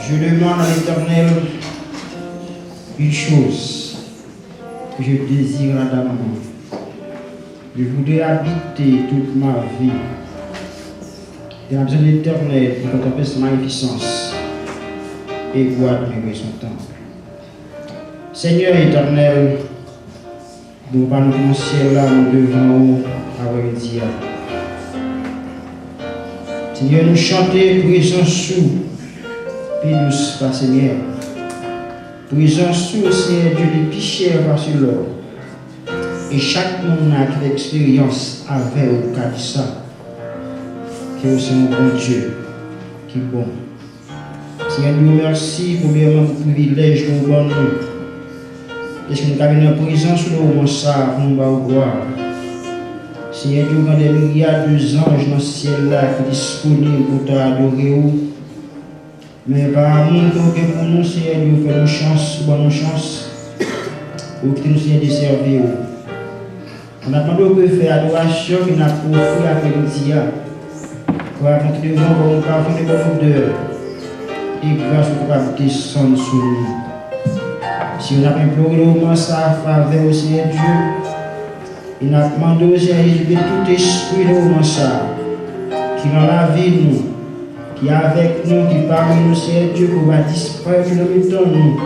Je demande à l'Éternel une chose que je désire ardemment. Je voudrais habiter toute ma vie dans la maison de l'Éternel pour contempler sa magnificence et voir admirer son temps. Seigneur éternel, nous parlons de mon ciel là, nous devons avoir dire. Seigneur, nous chanter prison sous, puis douce par Seigneur. Prison sous, Seigneur Dieu, les pichets par sur l'or. Et chaque monde a qui l'expérience avec au cas de ça. Que c'est un bon Dieu qui est bon. Seigneur, nous remercie pour le privilège que nous donnons. Est-ce que nous avons une prison sur le moment ça pour nous gloire? Seigneur Dieu, quand des milliards d'anges dans le ciel là qui sont disponibles pour t'adorer. Mais par amour que pour nous, Seigneur Dieu, fais-nous chance, bonne chance, pour que nous soyons de servir. On attend que faire adoration qui n'a pas offert après-midi. Pour rentrer devant pour nous parfum de bonne odeur. Et grâce au capable descendre sur nous. Si on a imploré le moment ça faveur au Seigneur Dieu, il a demandé au Seigneur Jésus de tout esprit de moment ça, qui dans la vie nous, qui est avec nous, qui parmi nous, Seigneur Dieu, pour va disparaître dans le temps nous.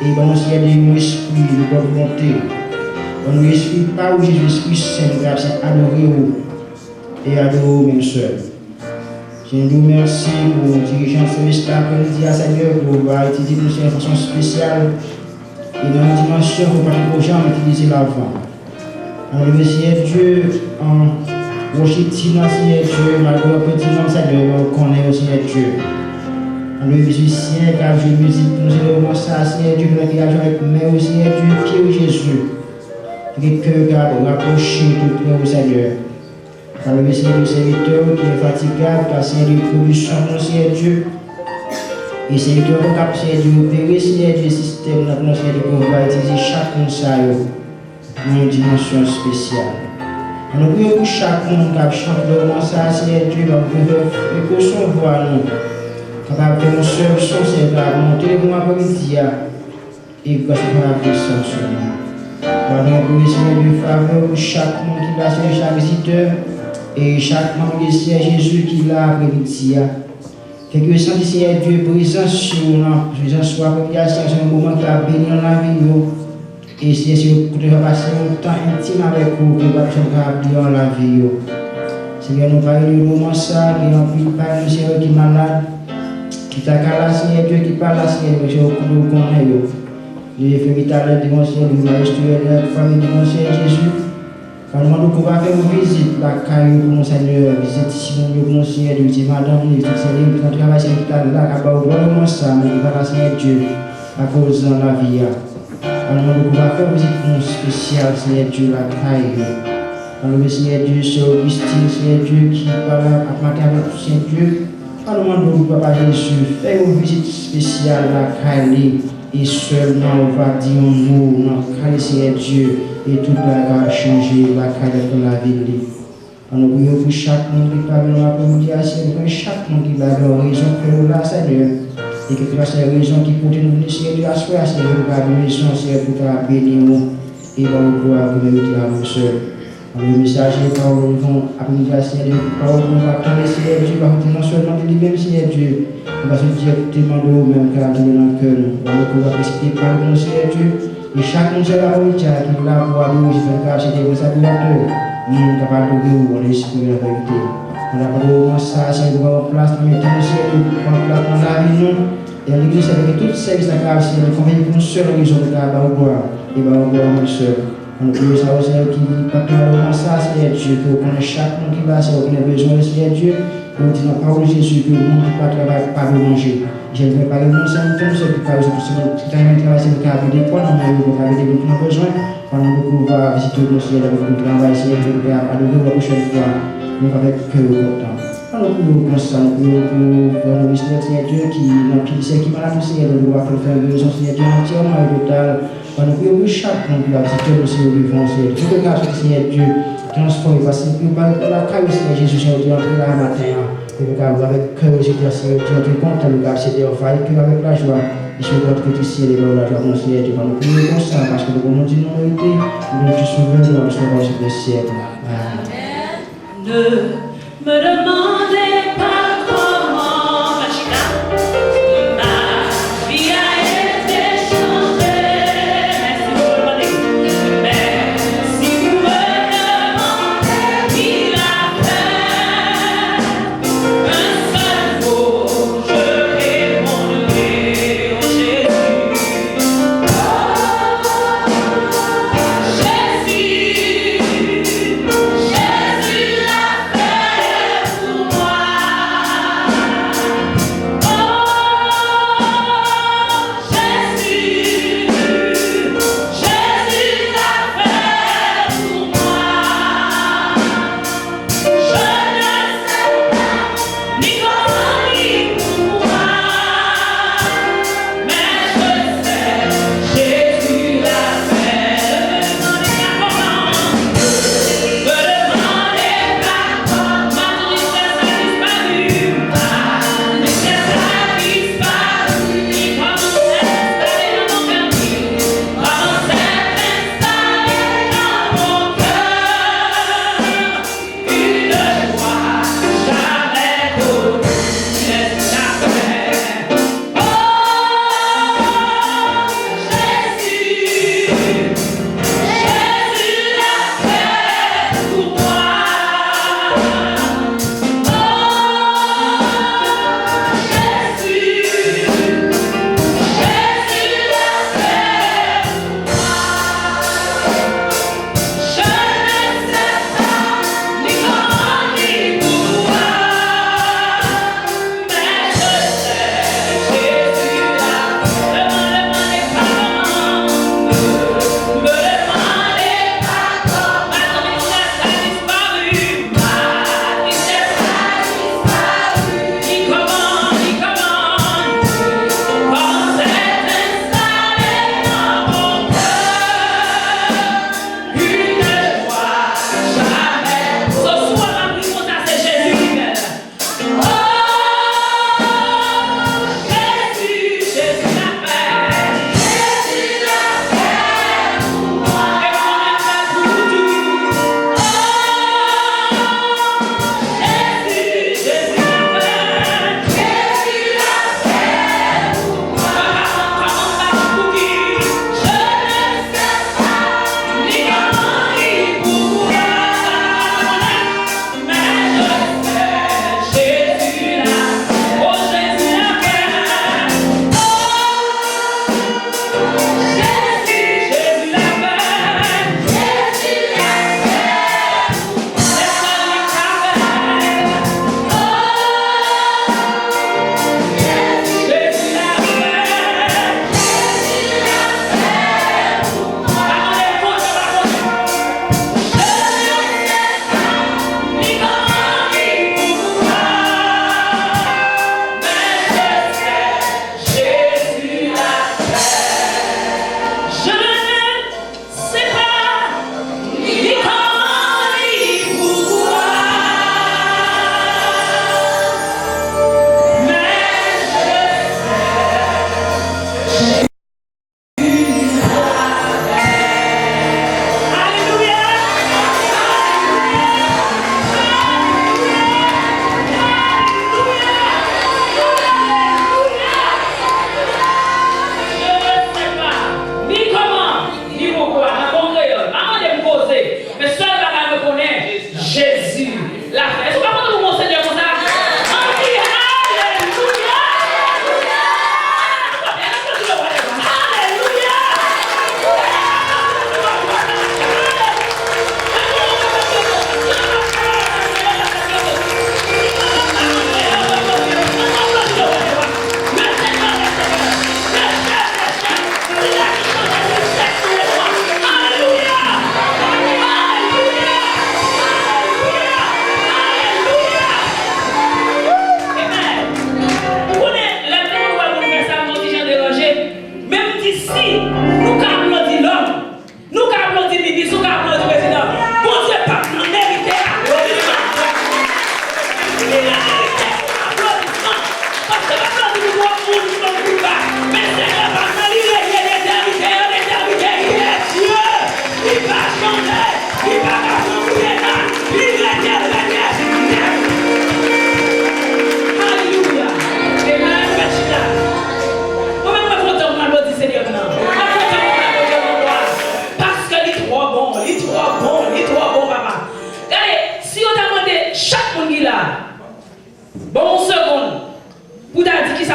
Et bon Seigneur Dieu, nous esprit de bonne volonté. On ne respire pas où Jésus-Christ Saint, car c'est adorer et adorer même seul. Je vous remercie pour le dirigeant céleste après-midi à Seigneur pour avoir étudié nous de façon spéciale et dans une dimension pour parler aux gens utiliser l'avant. Alors, le Seigneur Dieu, en Washington, Seigneur Dieu, malgré un petit nom, Seigneur, on connaît au Seigneur Dieu. Alors, le musicien qui a joué musique, nous allons ça, Seigneur Dieu, qui a joué avec mais au Seigneur Dieu, qui est Jésus. Les cœurs qui ont rapproché tout le Seigneur. Alors, le Seigneur du serviteur qui est fatigable, car c'est une production, Seigneur Dieu. Et c'est le cap, Seigneur Dieu, opérer, Seigneur Dieu, le système, notre Seigneur Dieu, qu'on va utiliser chacun dans une dimension spéciale. Nous prions pour chaque monde qui chante le moment, Seigneur Dieu, va vous recevoir nous. Capable de faire un seul son, Seigneur, monter le moment après-midi, et vous allez descendre sur nous. Nous prions, Seigneur Dieu, faveur pour chaque monde qui va sur chaque visiteur. Et chaque membre de Seigneur Jésus qui l'a après-midi. Fait que le Seigneur Dieu présent sur nous, présent sur la population, c'est un moment qui a béni dans la vie. Et si vous pouvez passer un temps intime avec vous, vous pouvez bien dans la vie. Seigneur, nous parlons du moment ça, qui est en plus par le Seigneur qui est malade, qui t'a calé, Seigneur Dieu, qui parle à Seigneur Dieu, que nous connaissons. Les féminines de mon Seigneur, nous allons restaurer la famille de mon Seigneur Jésus. Quand nous demandons qu'on va faire une visite, la caille pour mon Seigneur, visite ici, pour mon Seigneur, visite madame, visite Seigneur, visite notre travail, c'est là, à bas, vraiment ça, mais il va la Seigneur Dieu, à cause de la vie. Quand nous demandons qu'on va faire une visite spéciale, Seigneur Dieu, la caille. Quand nous Seigneur Dieu, c'est Augustine, Seigneur Dieu, qui parle à matin avec Seigneur Dieu. Quand nous demandons au Papa Jésus, faire une visite spéciale, la caille, et seulement on va dire un mot, dans la caille, Seigneur Dieu. Et tout va changer la carrière de la ville. Nous prions pour chaque monde qui parle dans l'après-midi, chaque monde qui va avoir raison que nous là, Seigneur. Et que grâce à la raison qui peut nous venir, Seigneur, de la soirée, Seigneur, nous avons une raison, Seigneur, pour te bénir et pour nous gloire que nous avons seul. Le message est par nous vont après-midi, Seigneur, par nous va attendre, Seigneur Dieu, va non seulement de lui-même, Seigneur Dieu, on va se directement de nous-mêmes, car nous dans le cœur, nous va pouvoir expliquer par nous, Seigneur Dieu. Et chacun de la route qui est là pour aller, je vais faire c'était vos adorateurs. Nous sommes capables de vous, l'esprit de la vérité. On a pas ça, c'est de voir en place, mais tout le ciel, en place dans la vie, nous. Et l'église, avec tout service de la grâce, c'est de convaincre pour une seule raison de la gloire. Et va au gloire, mon seul. On prie ça au Seigneur qui parle de ça, Seigneur Dieu, que vous connaissez chaque monde qui va, si vous avez besoin de Seigneur Dieu. Nous disons la parole de Jésus que le monde ne peut pas travailler, pas de manger. Je ne vais pas le monde, c'est un peu ce qui parle, c'est tout ce qui est travail, c'est le cas de des points, on a eu des gens qui ont besoin, pendant que nous pouvons visiter le ciel avec le travail, c'est le cas, à nous la prochaine fois, nous avec que le temps. Alors, nous pensons pour le Seigneur Dieu qui n'a plus qui m'a la Seigneur, nous devons faire une raison, Seigneur Dieu entièrement et total. Nous prions pour chaque monde qui va visiter le Seigneur vivant, Seigneur Dieu, que grâce au Seigneur Dieu, transforme, parce que nous parlons de la carrière, Seigneur Jésus, Seigneur Dieu, entre la matin. Et avec curiosité, Seigneur, tu es content de garder cette offre, et avec la joie, je suis content que tu ciel et la joie, mon Seigneur, tu vas nous prier comme ça, parce que nous avons dit non vérité, nous tu souverain, nous sommes sur le siècle. Amen. Ne me demandez pas comment ma vie a été changée. Mais si vous me demandez qui l'a fait, un seul mot, je répondrai au Jésus. Jésus l'a fait pour moi.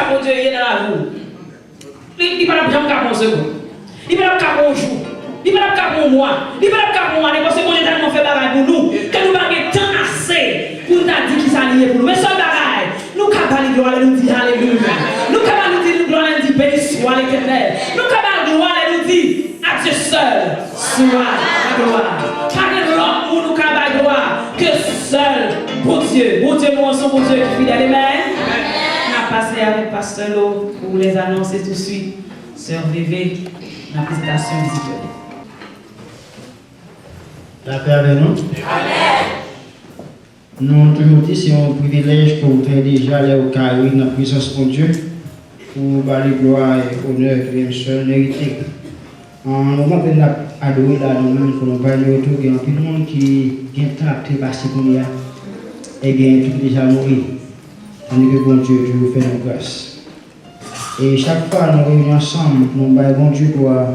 ça, mon Dieu, il est dans la roue. Il va pas faire un second. Il va pas faire un jour. Il va pas faire un mois. Il va pas faire un année parce que mon Dieu tellement fait bagaille pour nous que nous n'avons pas temps assez pour nous dire qui s'allie pour nous. Mais ce bagaille, nous ne pouvons pas lui gloire et nous dire alléluia. Nous ne pouvons pas nous dire gloire et nous dire béni soit l'Éternel. Nous ne pouvons pas gloire et nous dire à Dieu seul soit la gloire. Pas de l'autre pour nous pouvons gloire que seul pour Dieu. Bon Dieu, mon son, bon Dieu qui fidèle. Amen. On a passé avec Pasteur Lo pour les annoncer tout de suite. Sœur VV, la présentation visiteurs. La paix avec nous. Nous toujours dit c'est un privilège que vous avez déjà aller au carré dans la présence de Dieu pour balayer gloire et honneur que nous sommes mérités. En moment que nous avons adoré là, nous-mêmes, que nous avons parlé autour, il y a tout le monde qui vient de passer comme ça. Eh bien, tout déjà mourir. On est que bon Dieu, je vous fais nos grâces. Et chaque fois nous réunissons ensemble, nous avons bon Dieu gloire.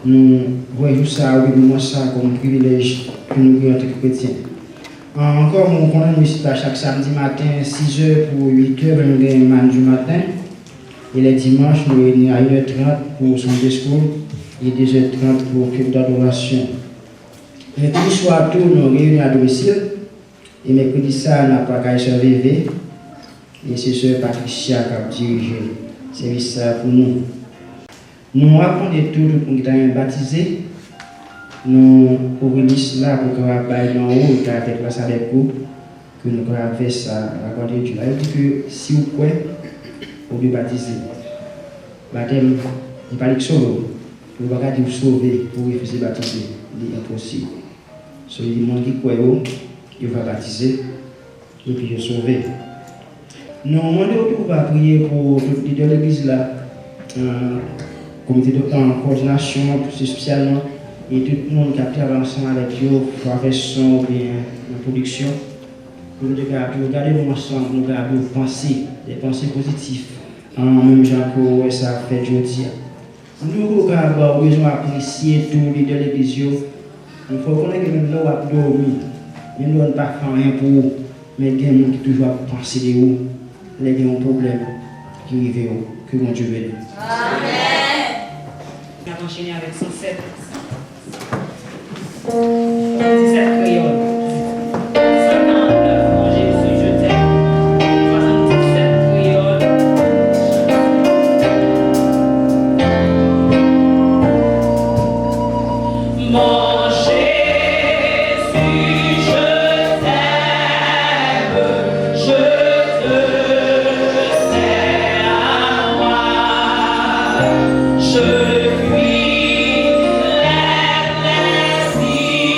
Nous voyons ça, nous ça comme un privilège que nous avons en tant que chrétiens. Encore, nous connaissons chaque samedi matin, 6h pour 8h, nous avons du matin. Et les dimanches, nous réunissons à 1h30 pour son discours et 2h30 pour culte d'adoration. Mercredi soir, nous réunissons à domicile. Et mercredi, ça, nous n'avons pas qu'à se lever. Et c'est Sœur Patricia qui a dirigé le service pour nous. Nous apprenons tout le monde qui est baptisé. Nous ouvrons là pour que nous ayons en haut et avec place avec vous, que nous avons fait ça à côté de Dieu. Il dit que si vous pouvez, vous pouvez baptiser. Baptême, il ne pas que sauver. Vous ne pouvez pas vous sauver pour refuser baptiser. C'est impossible. Celui qui monde qui croit, il va baptiser et puis il sauver. Nous demandons à prier pour tout le leader de l'église là, comité en coordination, plus spécialement, et tout le monde qui a travaillé ensemble avec eux, avec son ou bien en production. Pour nous regarder ensemble, nous garder des pensées positives, en même temps que ça fait aujourd'hui. Nous avons besoin d'apprécier tout le leader de l'église. Il faut connaître que nous avons dormi, mais nous n'avons pas fait rien pour vous, mais il y a des gens qui toujours pensent de vous. Les gens ont un problème qui arrive, que mon Dieu bénisse. Amen. On va enchaîner avec 107. 17 créoles. 59, mon Jésus, je t'aime. 77 créoles. Mon Jésus, je t'aime. Je puis les plaisirs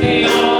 Et